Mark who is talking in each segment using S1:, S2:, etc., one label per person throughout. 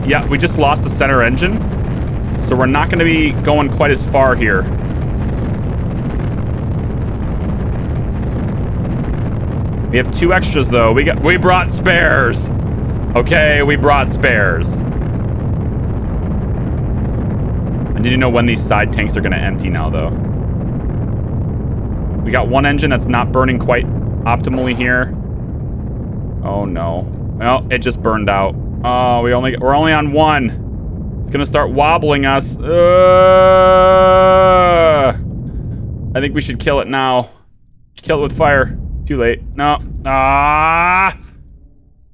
S1: Yeah, we just lost the center engine. So we're not going to be going quite as far here. We have 2 extras though. We brought spares. Okay, we brought spares. I need to know when these side tanks are going to empty now though. We got 1 engine that's not burning quite optimally here. Oh no. Well, it just burned out. Oh, we're only on 1. It's gonna start wobbling us. I think we should kill it now. Kill it with fire. Too late. No. Ah.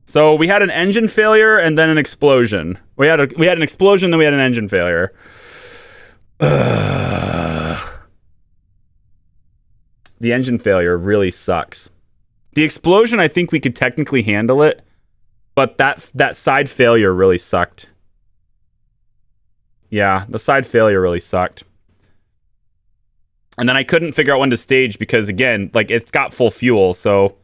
S1: So we had an engine failure and then an explosion. We had an explosion, then we had an engine failure. The engine failure really sucks. The explosion, I think we could technically handle it, but that side failure really sucked. Yeah, the side failure really sucked. And then I couldn't figure out when to stage because, again, like, it's got full fuel, so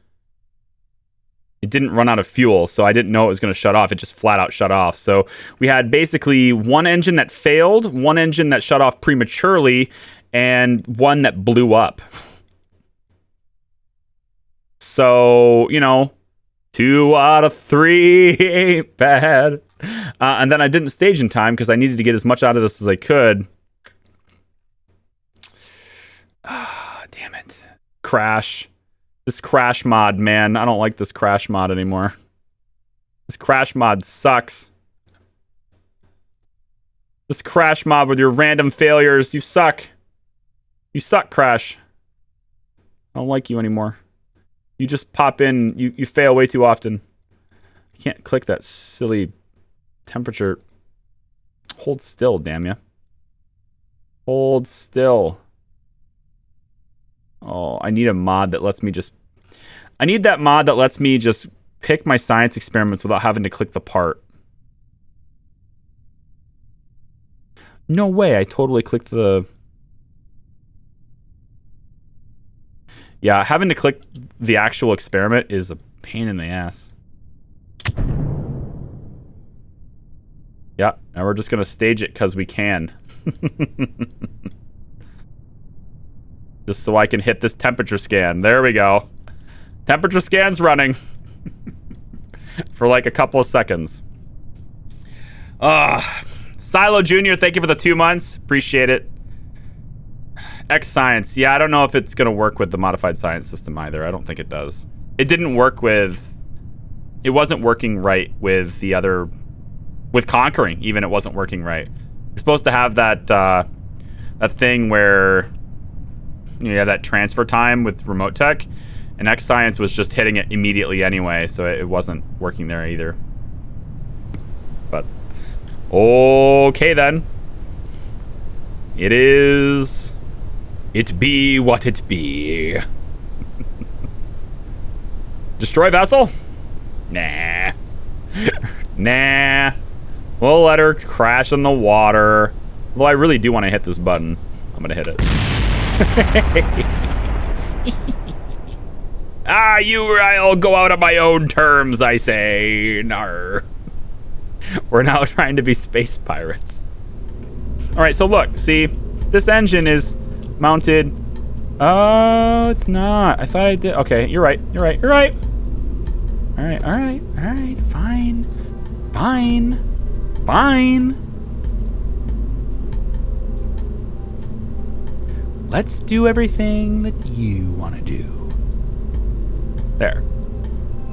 S1: it didn't run out of fuel, so I didn't know it was going to shut off. It just flat out shut off. So we had basically 1 engine that failed, 1 engine that shut off prematurely, and 1 that blew up. So, you know, 2 out of 3 ain't bad. And then I didn't stage in time because I needed to get as much out of this as I could. Ah, damn it. Crash. This crash mod, man. I don't like this crash mod anymore. This crash mod sucks. This crash mod with your random failures. You suck. You suck, Crash. I don't like you anymore. You just pop in. You fail way too often. You can't click that silly temperature. Hold still, damn ya. Hold still. Oh, I need a mod that lets me just... I need that mod that lets me just pick my science experiments without having to click the part. No way, I totally clicked the... Yeah, having to click the actual experiment is a pain in the ass. Yeah, now we're just gonna stage it because we can. Just so I can hit this temperature scan. There we go. Temperature scan's running. For like a couple of seconds. Silo Jr., thank you for the 2 months. Appreciate it. X Science. Yeah, I don't know if it's going to work with the modified science system either. I don't think it does. It didn't work with... It wasn't working right with the other... With Conquering, even, it wasn't working right. You're supposed to have that, that thing where... You have that transfer time with remote tech, and X Science was just hitting it immediately anyway, so it wasn't working there either. But okay then. It is. It be what it be. Destroy vessel? Nah. Nah. We'll let her crash in the water. Well, I really do want to hit this button. I'm gonna hit it. I'll go out on my own terms, I say. Nar. We're now trying to be space pirates. All right, so look, see, this engine is mounted. Oh, it's not. I thought I did. Okay, you're right. You're right. You're right. All right. All right. All right. Fine. Fine. Fine. Let's do everything that you want to do. There.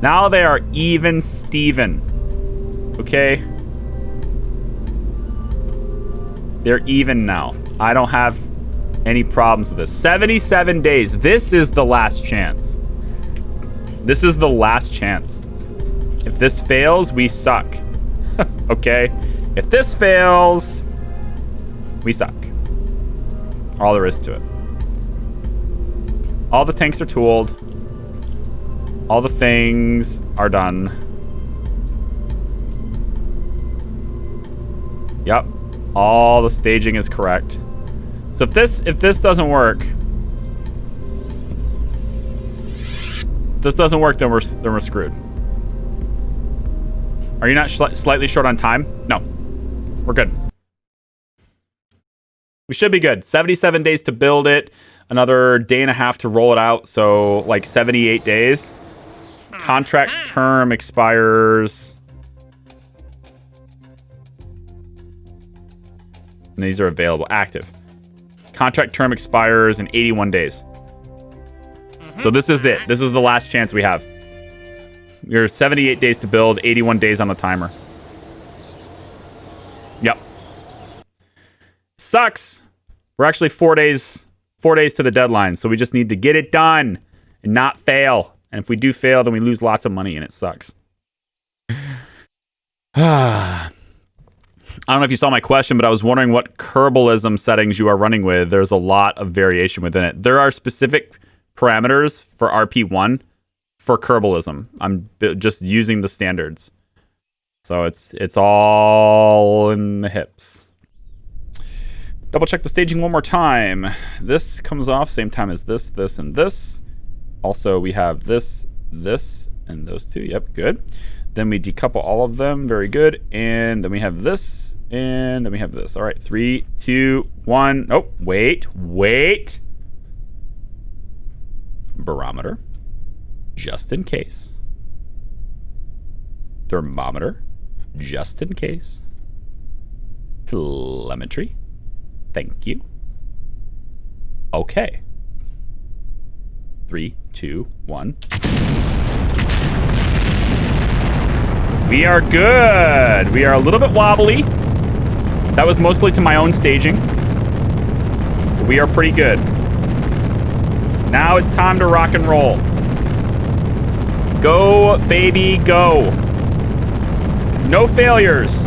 S1: Now they are even Steven. Okay? They're even now. I don't have any problems with this. 77 days. This is the last chance. This is the last chance. If this fails, we suck. Okay? If this fails, we suck. All there is to it. All the tanks are tooled. All the things are done. Yep. All the staging is correct. So if this doesn't work, then we're screwed. Are you not slightly short on time? No. We're good. We should be good. 77 days to build it. Another day and a half to roll it out. So, like, 78 days. Contract term expires. And these are available. Active. Contract term expires in 81 days. So this is it. This is the last chance we have. We're 78 days to build, 81 days on the timer. Yep. Sucks. We're actually 4 days to the deadline, so we just need to get it done and not fail. And if we do fail, then we lose lots of money, and it sucks. I don't know if you saw my question, but I was wondering what Kerbalism settings you are running with. There's a lot of variation within it. There are specific parameters for RP1 for Kerbalism. I'm just using the standards. So it's all in the hips. Double check the staging one more time. This comes off same time as this, this, and this. Also, we have this, this, and those two. Yep, good. Then we decouple all of them. Very good. And then we have this, and then we have this. All right, 3, 2, 1. Oh, wait. Barometer, just in case. Thermometer, just in case. Telemetry, thank you. Okay. 3, 2, 1. We are good. We are a little bit wobbly. That was mostly to my own staging. But we are pretty good. Now it's time to rock and roll. Go, baby, go. No failures.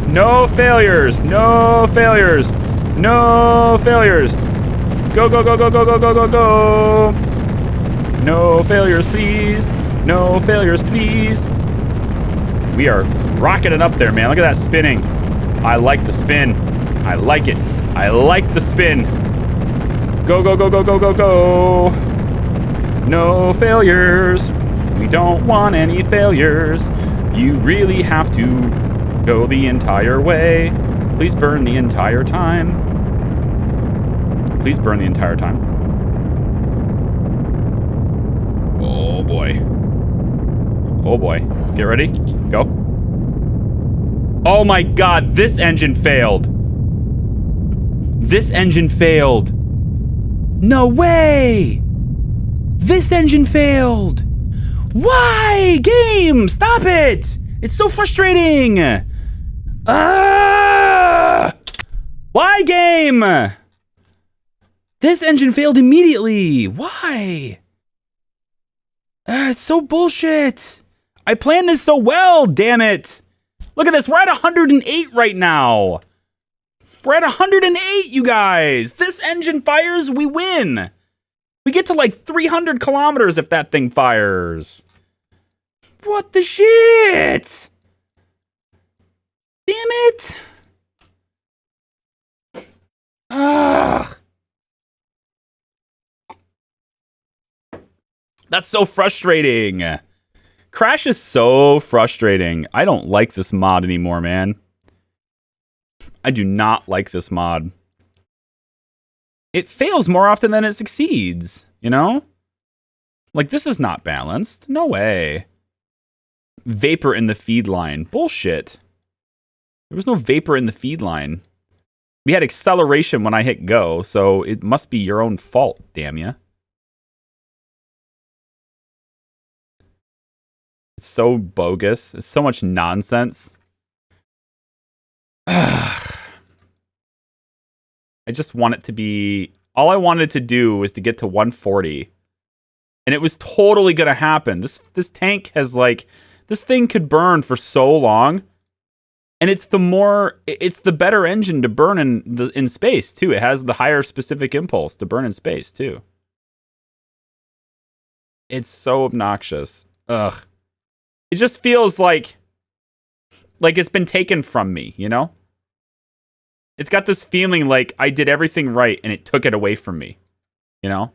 S1: No failures. No failures. No failures. Go, go, go, go, go, go, go, go, go. No failures, please. No failures, please. We are rocking it up there, man. Look at that spinning. I like the spin. I like it. I like the spin. Go, go, go, go, go, go, go. No failures. We don't want any failures. You really have to go the entire way. Please burn the entire time. Please burn the entire time. Oh, boy. Oh, boy. Get ready. Go. Oh, my God. This engine failed. This engine failed. No way! This engine failed! Why? Game! Stop it! It's so frustrating! Why, game? This engine failed immediately. Why? It's so bullshit. I planned this so well, damn it. Look at this, we're at 108 right now. We're at 108, you guys. This engine fires, we win. We get to like 300 kilometers if that thing fires. What the shit? Damn it. Ugh. That's so frustrating. Crash is so frustrating. I don't like this mod anymore, man. I do not like this mod. It fails more often than it succeeds, you know? Like, this is not balanced. No way. Vapor in the feed line. Bullshit. There was no vapor in the feed line. We had acceleration when I hit go, so it must be your own fault, damn ya. It's so bogus. It's so much nonsense. I just want it to be... All I wanted to do was to get to 140. And it was totally going to happen. This tank has, like... This thing could burn for so long. And it's the better engine to burn in space, too. It has the higher specific impulse to burn in space, too. It's so obnoxious. Ugh. It just feels like it's been taken from me, you know? It's got this feeling like I did everything right and it took it away from me, you know?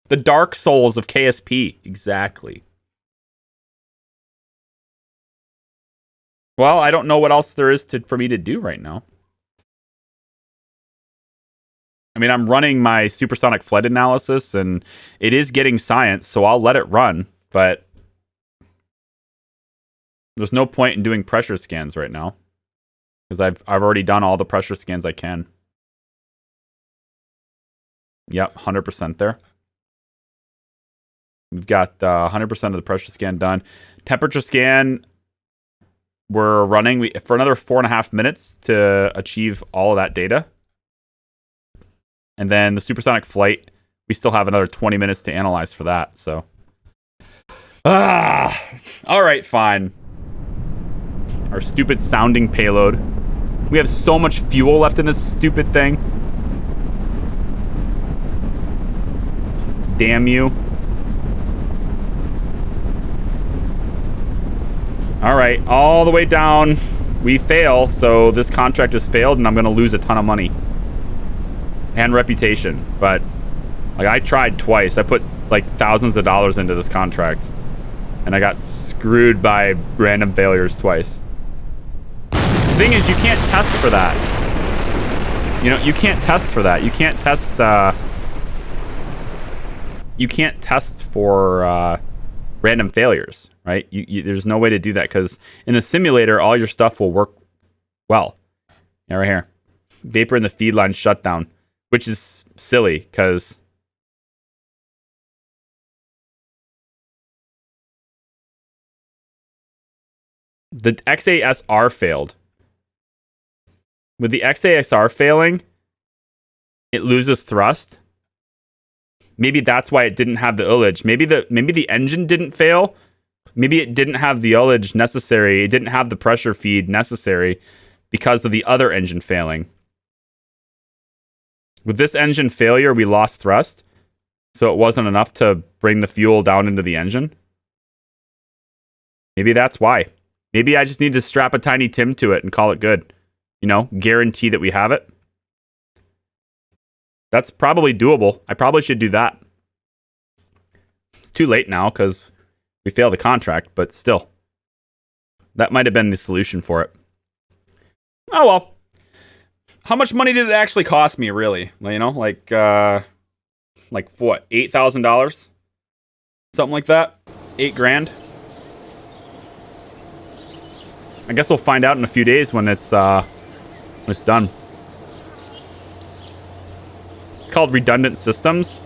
S1: The Dark Souls of KSP, exactly. Well, I don't know what else there is for me to do right now. I mean, I'm running my supersonic flight analysis, and it is getting science, so I'll let it run, but there's no point in doing pressure scans right now, because I've already done all the pressure scans I can. Yep, 100% there. We've got 100% of the pressure scan done. Temperature scan, we're running for another 4.5 minutes to achieve all of that data. And then the supersonic flight, we still have another 20 minutes to analyze for that, so. All right, fine. Our stupid sounding payload. We have so much fuel left in this stupid thing. Damn you. All right, all the way down. We fail, so this contract has failed, and I'm going to lose a ton of money. And reputation, but like I tried twice. I put like thousands of dollars into this contract, and I got screwed by random failures twice. The thing is, you can't test for that. You know, you can't test for that. You can't test. You can't test for random failures, right? There's no way to do that because in the simulator, all your stuff will work well. Yeah, right here, vapor in the feed line shutdown. Which is silly, because the XASR failed. With the XASR failing, it loses thrust. Maybe that's why it didn't have the ullage. Maybe the engine didn't fail. Maybe it didn't have the ullage necessary. It didn't have the pressure feed necessary because of the other engine failing. With this engine failure, we lost thrust, so it wasn't enough to bring the fuel down into the engine. Maybe that's why. Maybe I just need to strap a tiny TIM to it and call it good. You know, guarantee that we have it. That's probably doable. I probably should do that. It's too late now because we failed the contract, but still. That might have been the solution for it. Oh well. How much money did it actually cost me, really? You know, like what, $8,000? Something like that? $8,000? I guess we'll find out in a few days when it's done. It's called redundant systems.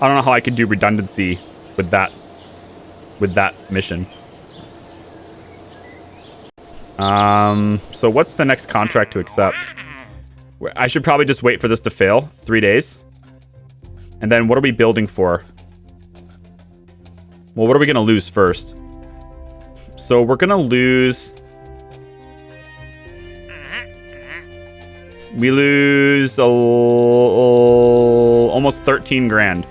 S1: I don't know how I could do redundancy with that mission. So what's the next contract to accept? I should probably just wait for this to fail. 3 days. And then what are we building for? Well, what are we going to lose first? So we're going to lose... We lose almost 13 grand.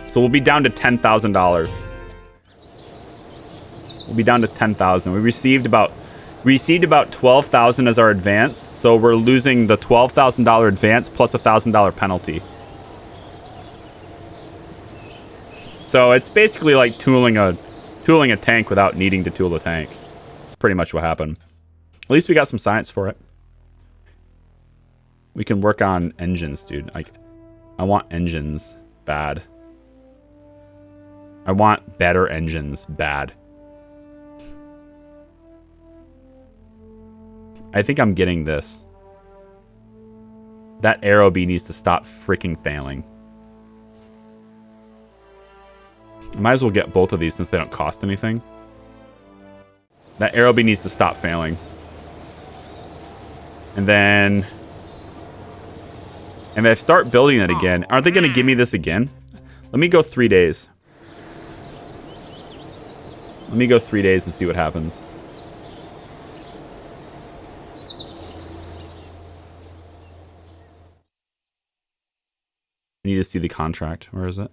S1: So we'll be down to $10,000. We'll be down to 10,000. We received about 12,000 as our advance, so we're losing the $12,000 advance plus a $1,000 penalty. So it's basically like tooling a tank without needing to tool a tank. It's pretty much what happened. At least we got some science for it. We can work on engines, dude. I want engines bad. I want better engines bad. I think I'm getting this. That aerobee needs to stop freaking failing. I might as well get both of these since they don't cost anything. That aerobee needs to stop failing. And then... And if I start building it again, aren't they going to give me this again? Let me go 3 days. Let me go 3 days and see what happens. I need to see the contract. Where is it?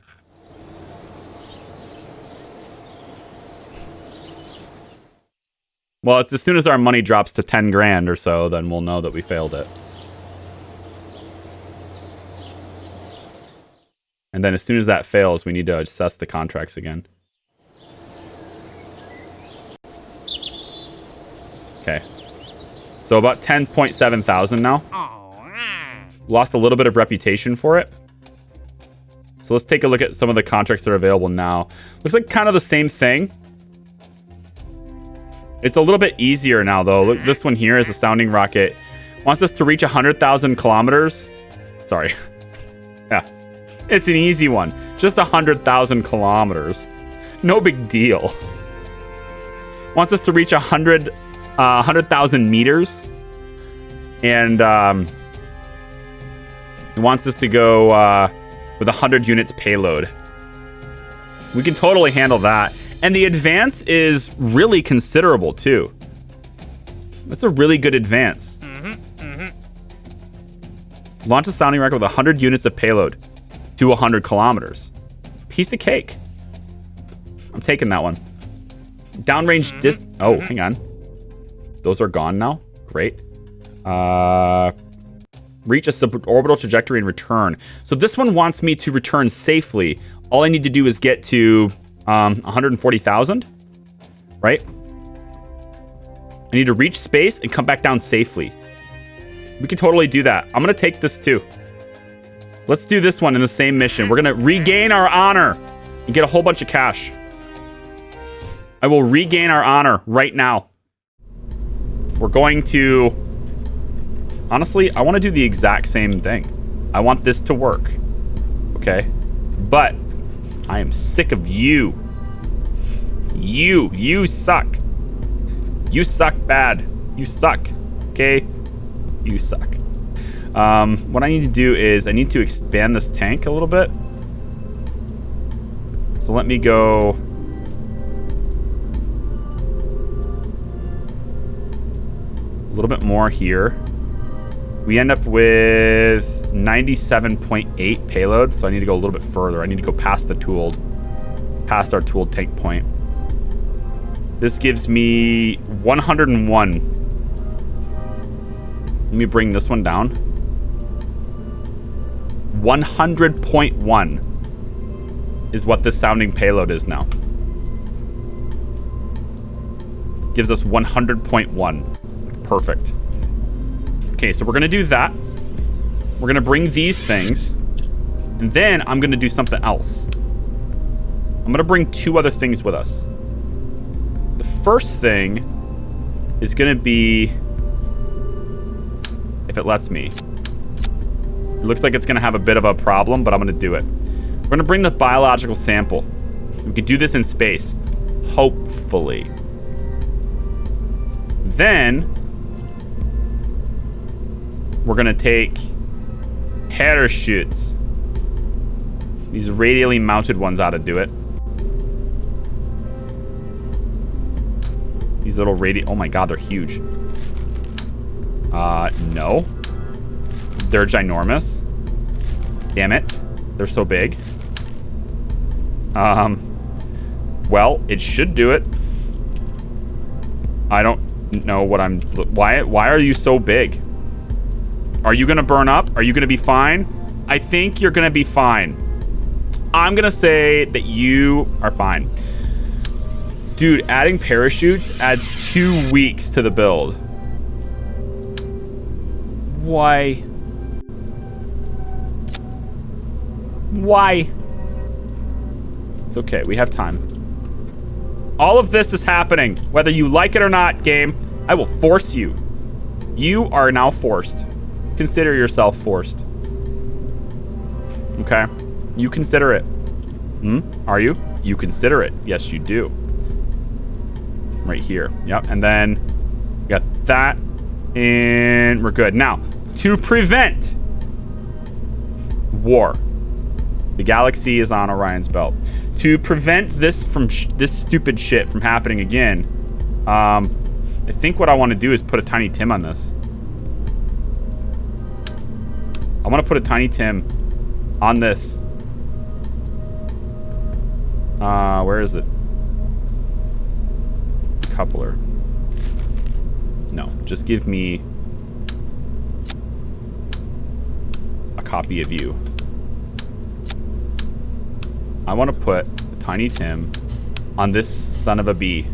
S1: Well, it's as soon as our money drops to 10 grand or so, then we'll know that we failed it. And then as soon as that fails, we need to assess the contracts again. Okay. So about 10.7 thousand now. Lost a little bit of reputation for it. So let's take a look at some of the contracts that are available now. Looks like kind of the same thing. It's a little bit easier now, though. Look, this one here is a sounding rocket. Wants us to reach 100,000 kilometers. Sorry. Yeah. It's an easy one. Just 100,000 kilometers. No big deal. Wants us to reach 100,000 meters. And it wants us to go with 100 units payload. We can totally handle that. And the advance is really considerable, too. That's a really good advance. Launch a sounding rocket with 100 units of payload to 100 kilometers. Piece of cake. I'm taking that one. Downrange Oh, hang on. Those are gone now. Great. Reach a suborbital trajectory and return. So this one wants me to return safely. All I need to do is get to 140,000, right? I need to reach space and come back down safely. We can totally do that. I'm going to take this too. Let's do this one in the same mission. We're going to regain our honor and get a whole bunch of cash. I will regain our honor right now. We're going to... Honestly, I want to do the exact same thing. I want this to work. Okay? But I am sick of you. You suck. You suck bad. You suck. Okay? You suck. What I need to do is I need to expand this tank a little bit. So let me go... a little bit more here. We end up with 97.8 payload, so I need to go a little bit further. I need to go past our tooled tank point. This gives me 101. Let me bring this one down. 100.1 is what this sounding payload is now. Gives us 100.1. Perfect. Okay, so we're going to do that. We're going to bring these things. And then I'm going to do something else. I'm going to bring two other things with us. The first thing is going to be... if it lets me. It looks like it's going to have a bit of a problem, but I'm going to do it. We're going to bring the biological sample. We can do this in space. Hopefully. Then... we're going to take parachutes. These radially mounted ones ought to do it. These little oh my god, they're huge. No. They're ginormous. Damn it. They're so big. Well, it should do it. I don't know what I'm... Why are you so big? Are you going to burn up? Are you going to be fine? I think you're going to be fine. I'm going to say that you are fine. Dude, adding parachutes adds 2 weeks to the build. Why? Why? It's okay. We have time. All of this is happening. Whether you like it or not, game, I will force you. You are now forced. Consider yourself forced. Okay? You consider it. Are you? You consider it. Yes, you do. Right here. Yep. And then we got that. And we're good. Now, to prevent war. The galaxy is on Orion's belt. To prevent this from this stupid shit from happening again, I think what I want to do is put a Tiny Tim on this. I want to put a Tiny Tim on this. Where is it? Coupler. No, just give me a copy of you. I want to put Tiny Tim on this son of a bee.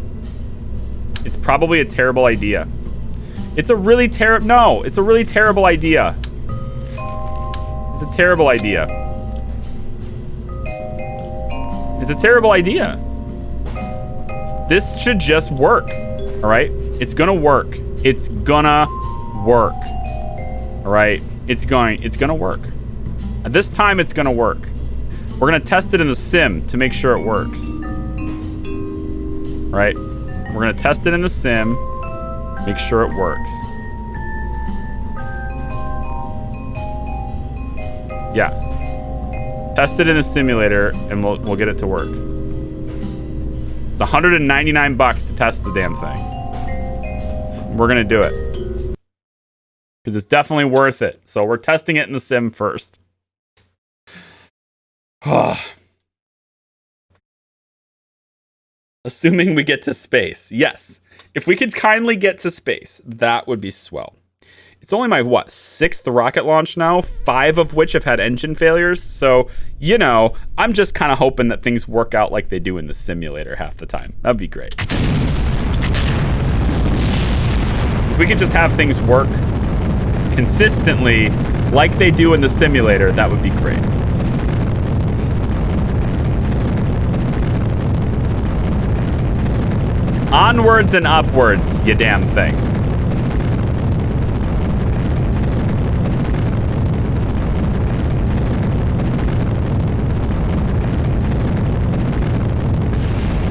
S1: It's probably a terrible idea. It's a really terrible... No, it's a really terrible idea. It's a terrible idea. It's a terrible idea. This should just work, all right? It's gonna work. It's gonna work, all right? It's gonna work. At this time, it's gonna work. We're gonna test it in the sim to make sure it works. All right? We're gonna test it in the sim, make sure it works. Yeah. Test it in the simulator, and we'll get it to work. It's 199 bucks to test the damn thing. We're gonna do it. Because it's definitely worth it. So we're testing it in the sim first. Assuming we get to space. Yes. If we could kindly get to space, that would be swell. It's only my, what, 6th rocket launch now, 5 of which have had engine failures. So, you know, I'm just kind of hoping that things work out like they do in the simulator half the time. That'd be great. If we could just have things work consistently like they do in the simulator, that would be great. Onwards and upwards, you damn thing.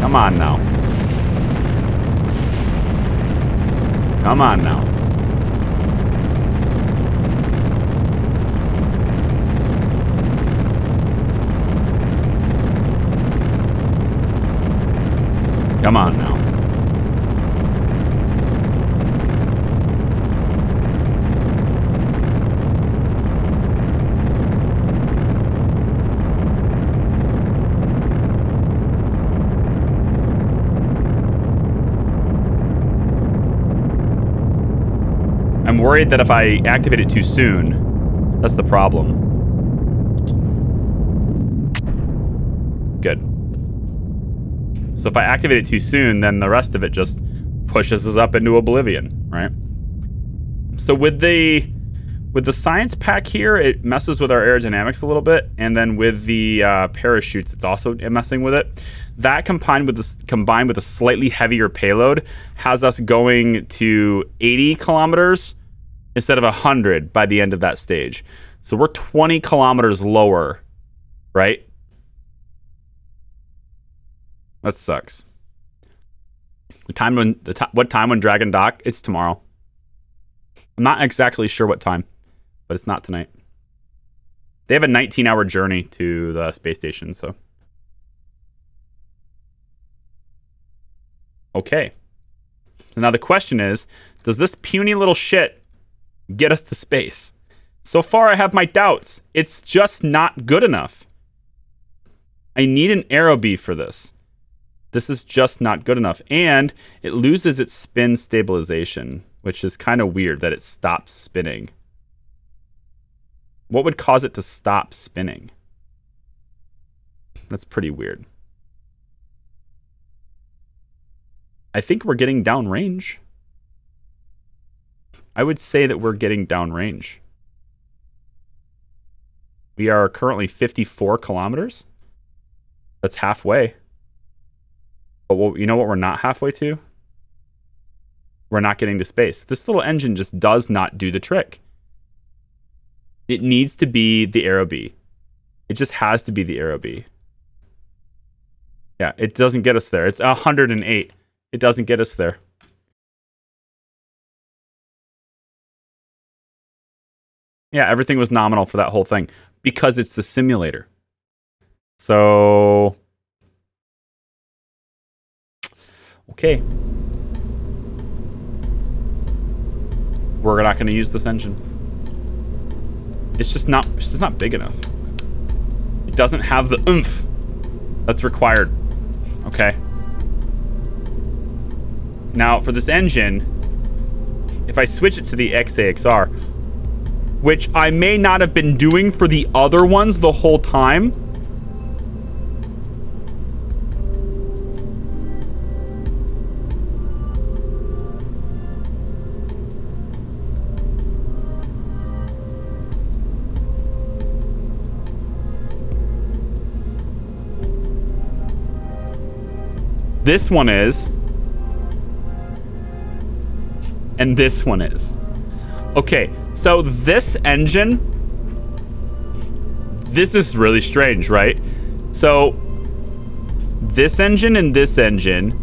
S1: Come on now. Come on now. Come on now. I'm worried that if I activate it too soon, that's the problem. Good. So if I activate it too soon, then the rest of it just pushes us up into oblivion, right? So with the science pack here, it messes with our aerodynamics a little bit, and then with the parachutes, it's also messing with it. That combined with a slightly heavier payload has us going to 80 kilometers instead of 100 by the end of that stage. So we're 20 kilometers lower, right? That sucks. What time when Dragon dock? It's tomorrow. I'm not exactly sure what time, but it's not tonight. They have a 19-hour journey to the space station, so. Okay. So now the question is, does this puny little shit get us to space? So far, I have my doubts. It's just not good enough. I need an aerobee for this. This is just not good enough. And it loses its spin stabilization, which is kind of weird that it stops spinning. What would cause it to stop spinning? That's pretty weird. I think we're getting downrange. I would say that we're getting downrange. We are currently 54 kilometers. That's halfway. But you know what we're not halfway to? We're not getting to space. This little engine just does not do the trick. It needs to be the aerobee. It just has to be the aerobee. Yeah, it doesn't get us there. It's 108. It doesn't get us there. Yeah, everything was nominal for that whole thing because it's the simulator. So, okay. We're not going to use this engine. It's just not big enough. It doesn't have the oomph that's required. Okay. Now, for this engine, if I switch it to the XAXR, which I may not have been doing for the other ones the whole time, This one is. And this one is. Okay, so this engine, this is really strange, right? So this engine and this engine,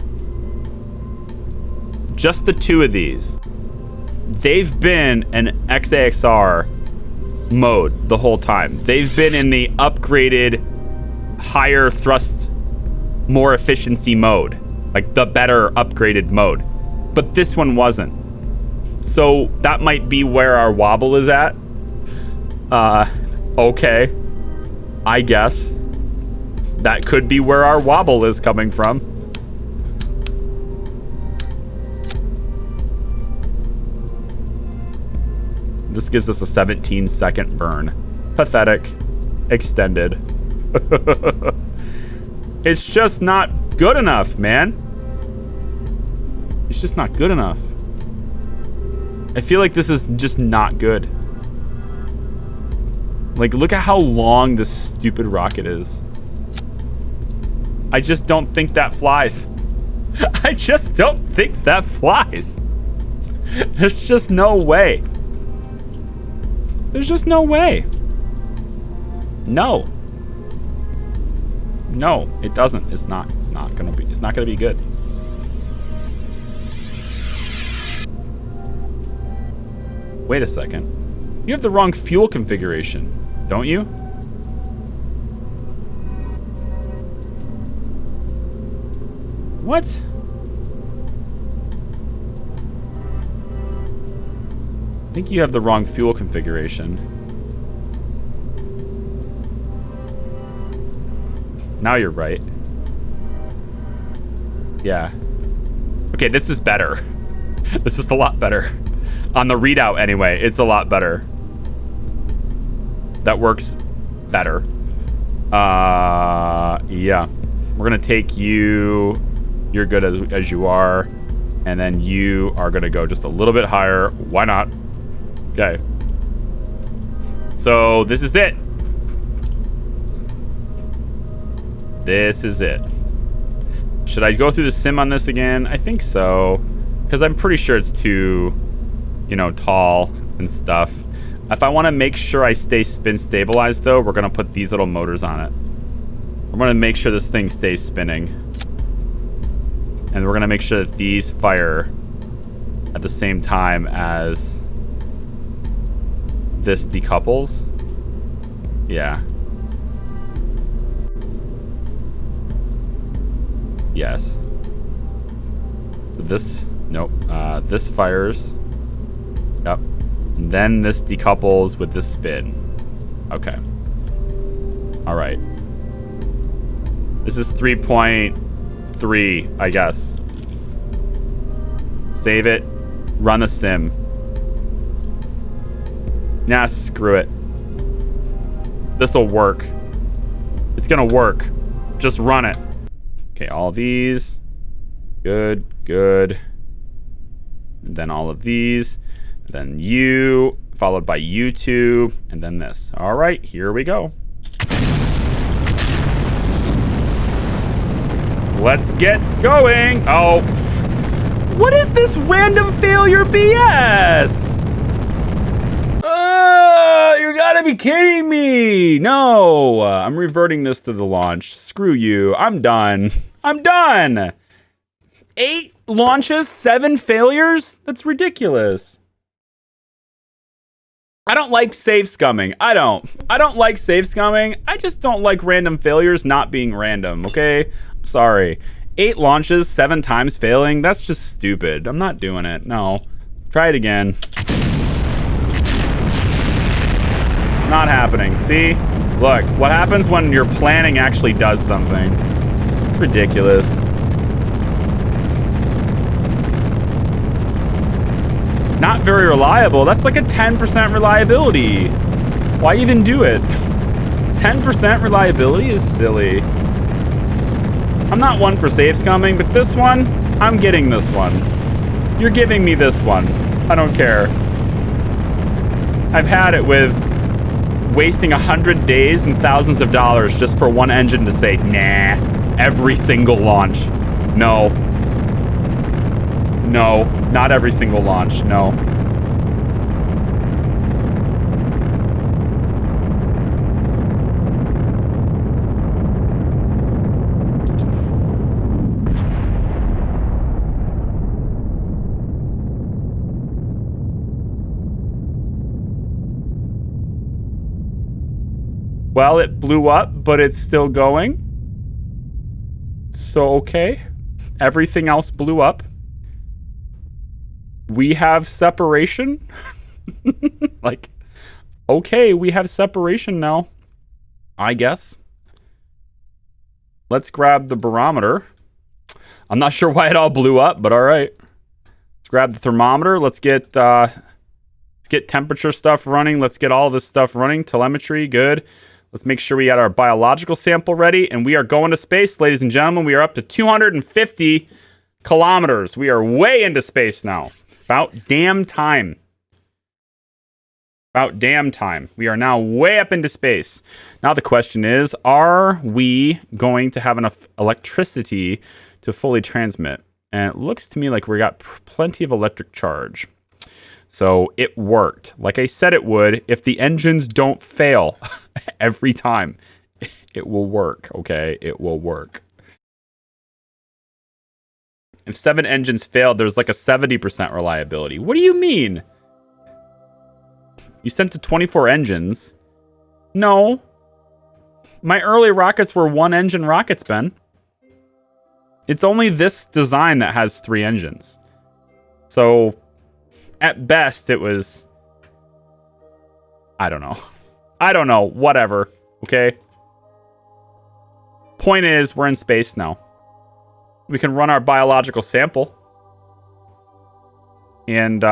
S1: just the two of these, they've been an XAXR mode the whole time. They've been in the upgraded, higher thrust, more efficiency mode, like the better upgraded mode. But this one wasn't. So that might be where our wobble is at. Okay. I guess. That could be where our wobble is coming from. This gives us a 17-second burn. Pathetic. Extended. It's just not good enough, man. It's just not good enough. I feel like this is just not good. Like, look at how long this stupid rocket is. I just don't think that flies. I just don't think that flies. There's just no way. There's just no way. No. No, it doesn't. It's not gonna be good. Wait a second. You have the wrong fuel configuration, don't you? What? I think you have the wrong fuel configuration. Now you're right. Yeah. Okay, this is better. This is a lot better. On the readout, anyway, it's a lot better. That works better. Yeah. We're gonna take you. You're good as you are. And then you are gonna go just a little bit higher. Why not? Okay. So this is it. This is it. Should I go through the sim on this again? I think so. Because I'm pretty sure it's too, you know, tall and stuff. If I want to make sure I stay spin stabilized, though, we're going to put these little motors on it. We're going to make sure this thing stays spinning. And we're going to make sure that these fire at the same time as this decouples. Yeah. Yes. This, nope. This fires. Yep. And then this decouples with this spin. Okay. All right. This is 3.3, I guess. Save it. Run a sim. Nah, screw it. This'll work. It's gonna work. Just run it. Okay, all these. Good, good. And then all of these. And then you, followed by you two, and then this. All right, here we go. Let's get going. Oh, what is this random failure BS? You gotta be kidding me. No, I'm reverting this to the launch. Screw you. I'm done. I'm done. 8 launches, 7 failures? That's ridiculous. I don't like save scumming. I don't like save scumming. I just don't like random failures not being random, okay? I'm sorry. 8 launches, 7 times failing? That's just stupid. I'm not doing it. No. Try it again. It's not happening. See? Look, what happens when your planning actually does something? It's ridiculous. Not very reliable. That's like a 10% reliability. Why even do it? 10% reliability is silly. I'm not one for save scumming, but this one, I'm getting this one. You're giving me this one. I don't care. I've had it with wasting 100 days and thousands of dollars just for one engine to say, nah, every single launch. No. No. Not every single launch. No. Well, it blew up, but it's still going. So, okay. Everything else blew up. We have separation. Like, okay, we have separation now. I guess. Let's grab the barometer. I'm not sure why it all blew up, but all right. Let's grab the thermometer. Let's get temperature stuff running. Let's get all this stuff running. Telemetry, good. Let's make sure we got our biological sample ready, and we are going to space, ladies and gentlemen. We are up to 250 kilometers. We are way into space now. About damn time. About damn time. We are now way up into space. Now the question is, are we going to have enough electricity to fully transmit? And it looks to me like we got plenty of electric charge. So it worked. Like I said it would, if the engines don't fail every time, it will work, okay? It will work. If 7 engines failed, there's like a 70% reliability. What do you mean? You sent to 24 engines? No. My early rockets were 1-engine rockets, Ben. It's only this design that has 3 engines. So, at best, it was... I don't know. I don't know. Whatever. Okay? Point is, we're in space now. We can run our biological sample. And,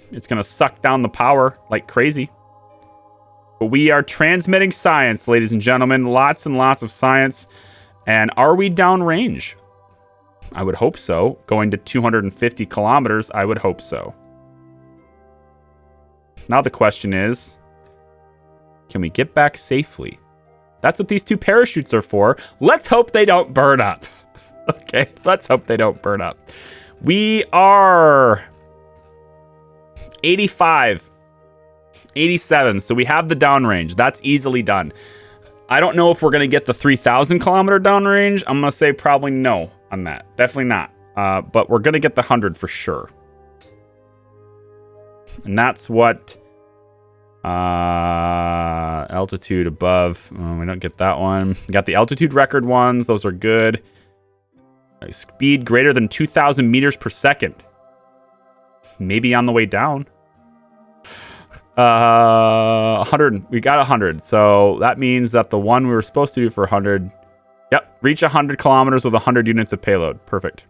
S1: it's going to suck down the power like crazy. But we are transmitting science, ladies and gentlemen. Lots and lots of science. And are we downrange? I would hope so. Going to 250 kilometers, I would hope so. Now the question is, can we get back safely? That's what these 2 parachutes are for. Let's hope they don't burn up. Okay, let's hope they don't burn up. We are 85, 87, so we have the downrange. That's easily done. I don't know if we're going to get the 3,000 kilometer downrange. I'm going to say probably no on that. Definitely not. But we're going to get the 100 for sure. And that's what altitude above. Oh, we don't get that one. We got the altitude record ones. Those are good. Speed greater than 2,000 meters per second. Maybe on the way down. 100. We got 100. So that means that the one we were supposed to do for 100. Yep. Reach 100 kilometers with 100 units of payload. Perfect.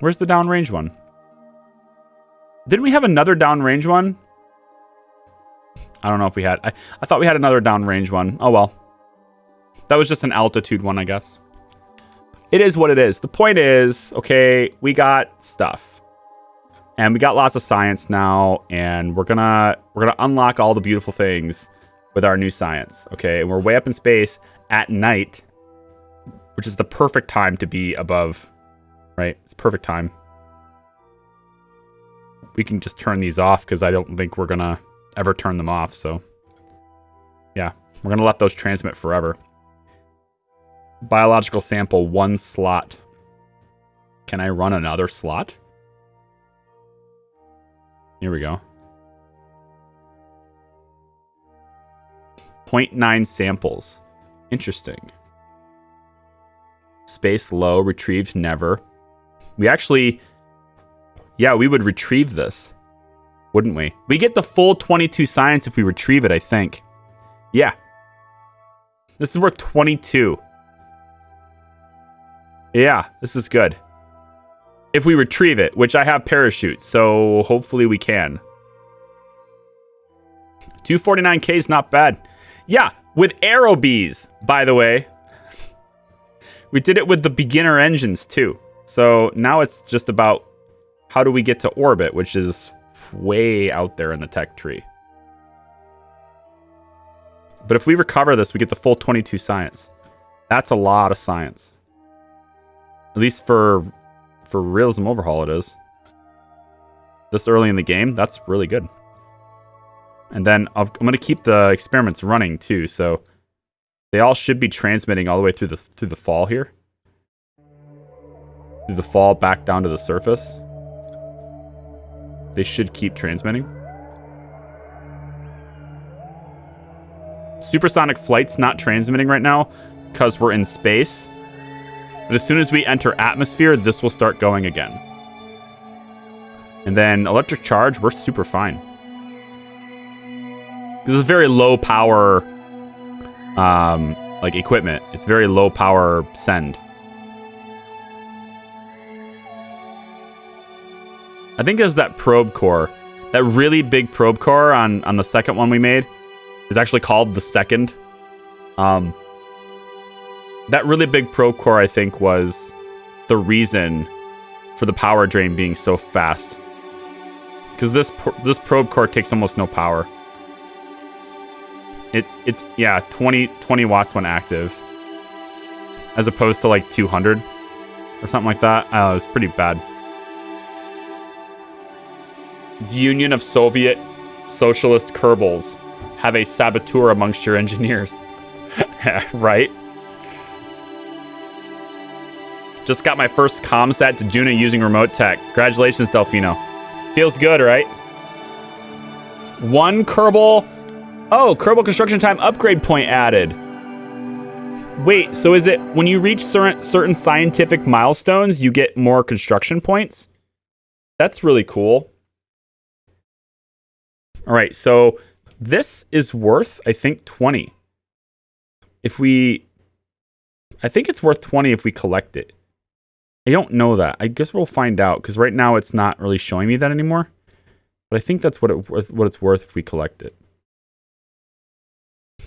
S1: Where's the downrange one? Didn't we have another downrange one? I don't know if we had. I thought we had another downrange one. Oh, well. That was just an altitude one, I guess. It is what it is. The point is, okay, we got stuff. And we got lots of science now, and we're gonna unlock all the beautiful things with our new science, okay? And we're way up in space at night, which is the perfect time to be above, right? It's perfect time. We can just turn these off because I don't think we're gonna ever turn them off, so yeah, we're gonna let those transmit forever. Biological sample, 1 slot. Can I run another slot? Here we go. 0.9 samples. Interesting. Space low, retrieved never. We actually... Yeah, we would retrieve this. Wouldn't we? We get the full 22 science if we retrieve it, I think. Yeah. This is worth 22. Yeah, this is good. If we retrieve it, which I have parachutes, so hopefully we can. 249K is not bad. Yeah, with aero bees, by the way. We did it with the beginner engines too. So now it's just about how do we get to orbit, which is way out there in the tech tree. But if we recover this, we get the full 22 science. That's a lot of science. At least for Realism Overhaul it is. This early in the game, that's really good. And then I'm going to keep the experiments running too, so they all should be transmitting all the way through the fall here. Through the fall back down to the surface. They should keep transmitting. Supersonic flight's not transmitting right now because we're in space. But as soon as we enter atmosphere, this will start going again. And then electric charge, we're super fine. This is very low power like equipment. It's very low power send. I think there's that probe core. That really big probe core on the second one we made is actually called the second. That really big probe core, I think, was the reason for the power drain being so fast. Because this probe core takes almost no power. It's 20 watts when active, as opposed to like 200 or something like that. It was pretty bad. The Union of Soviet Socialist Kerbals have a saboteur amongst your engineers. Right? Just got my first comsat to Juno using remote tech. Congratulations, Delfino. Feels good, right? One Kerbal... Oh, Kerbal construction time upgrade point added. Wait, so is it when you reach certain scientific milestones, you get more construction points? That's really cool. All right, so this is worth, I think, 20. I think it's worth 20 if we collect it. I don't know that. I guess we'll find out, because right now it's not really showing me that anymore. But I think that's what it's worth if we collect it.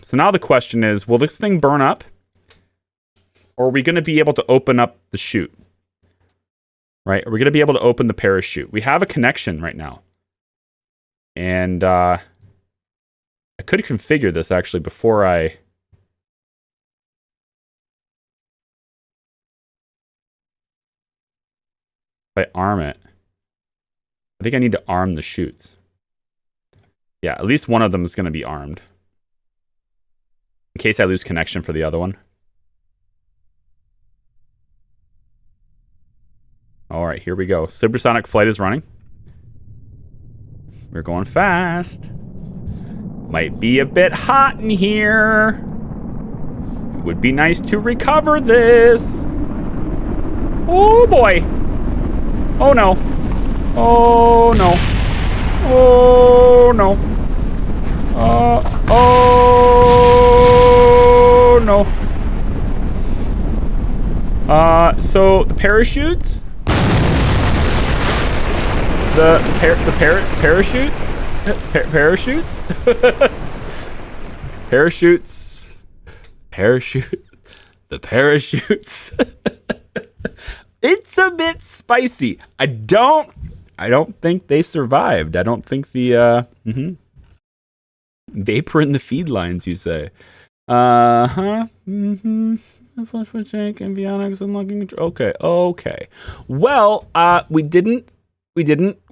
S1: So now the question is, will this thing burn up? Or are we going to be able to open up the chute? Right? Are we going to be able to open the parachute? We have a connection right now. And I could configure this actually before I... If I arm it. I think I need to arm the chutes. Yeah, at least one of them is going to be armed. In case I lose connection for the other one. All right, here we go. Supersonic flight is running. We're going fast. Might be a bit hot in here. It would be nice to recover this. Oh boy. Oh no. Oh no. Oh no. Oh no. So the parachutes. Parachutes? Parachutes? Parachutes. Parachute. The parachutes. It's a bit spicy. I don't think they survived. I don't think the vapor in the feed lines, you say. Okay. Well, we didn't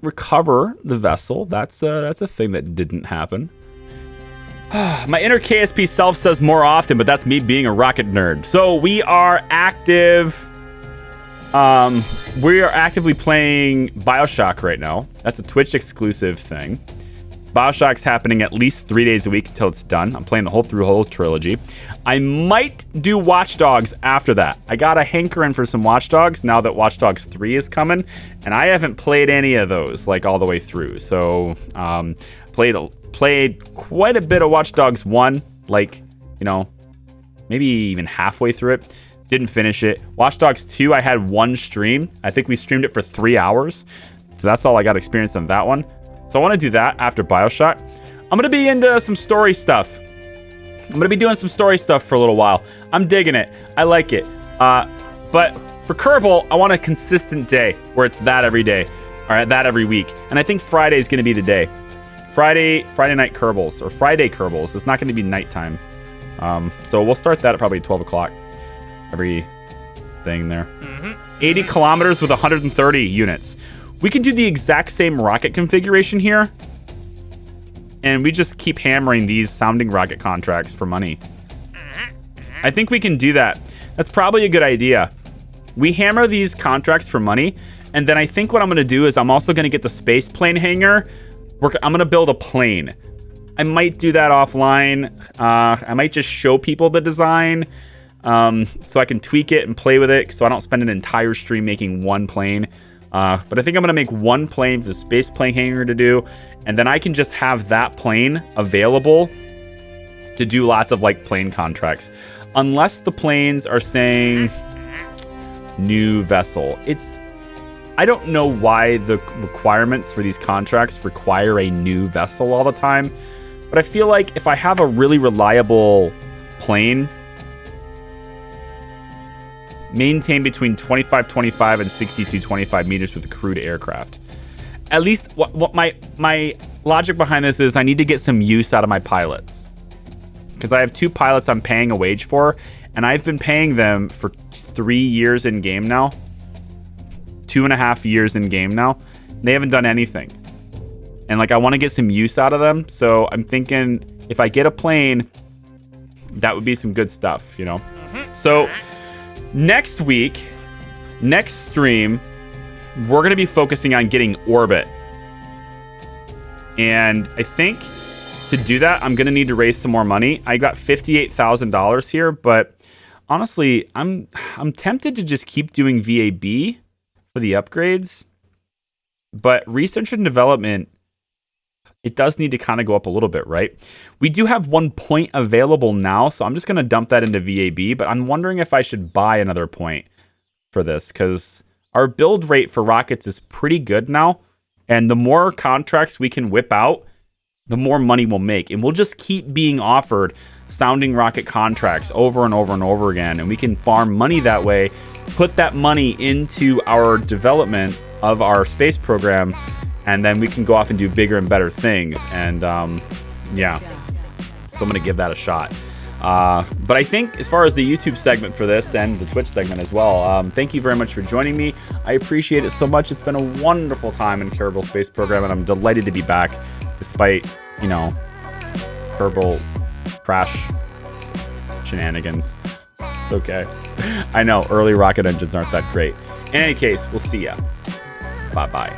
S1: recover the vessel. That's a thing that didn't happen. My inner KSP self says more often, but that's me being a rocket nerd. So we are active. We are actively playing BioShock right now. That's a Twitch exclusive thing. BioShock's happening at least 3 days a week until it's done. I'm playing the whole trilogy. I might do Watch Dogs after that. I got a hankering for some Watch Dogs now that Watch Dogs 3 is coming, and I haven't played any of those like all the way through. So played quite a bit of Watch Dogs 1, like, you know, maybe even halfway through it. Didn't finish it. Watch Dogs 2, I had one stream. I think we streamed it for 3 hours. So that's all I got experience on that one. So I want to do that after BioShock. I'm going to be into some story stuff. I'm going to be doing some story stuff for a little while. I'm digging it. I like it. But for Kerbal, I want a consistent day where it's that every day. All right, that every week. And I think Friday is going to be the day. Friday night Kerbals, or Friday Kerbals. It's not going to be nighttime. So we'll start that at probably 12 o'clock. Every thing there. 80 kilometers with 130 units. We can do the exact same rocket configuration here, and we just keep hammering these sounding rocket contracts for money. I think we can do that. That's probably a good idea. We hammer these contracts for money, and then I think what I'm going to do is I'm also going to get the space plane hangar. I'm going to build a plane. I might do that offline. I might just show people the design so I can tweak it and play with it so I don't spend an entire stream making one plane. But I think I'm going to make one plane for the space plane hangar to do, and then I can just have that plane available to do lots of like plane contracts. Unless the planes are saying new vessel. I don't know why the requirements for these contracts require a new vessel all the time, but I feel like if I have a really reliable plane, maintain between 25 and 6225 meters with a crewed aircraft. At least what my logic behind this is I need to get some use out of my pilots. Because I have 2 pilots I'm paying a wage for, and I've been paying them for 3 years in game now. 2.5 years in game now. They haven't done anything. And like I want to get some use out of them, so I'm thinking if I get a plane, that would be some good stuff, you know? So next week, next stream, we're going to be focusing on getting orbit. And I think to do that, I'm going to need to raise some more money. I got $58,000 here, but honestly, I'm tempted to just keep doing VAB for the upgrades. But research and development, it does need to kind of go up a little bit, right? We do have 1 point available now, so I'm just going to dump that into VAB, but I'm wondering if I should buy another point for this, because our build rate for rockets is pretty good now, and the more contracts we can whip out, the more money we'll make, and we'll just keep being offered sounding rocket contracts over and over and over again, and we can farm money that way, put that money into our development of our space program, and then we can go off and do bigger and better things. And yeah, so I'm gonna give that a shot. But I think as far as the YouTube segment for this and the Twitch segment as well, thank you very much for joining me. I appreciate it so much. It's been a wonderful time in Kerbal Space Program, and I'm delighted to be back despite, you know, Kerbal crash shenanigans. It's okay. I know early rocket engines aren't that great. In any case, we'll see ya. Bye-bye.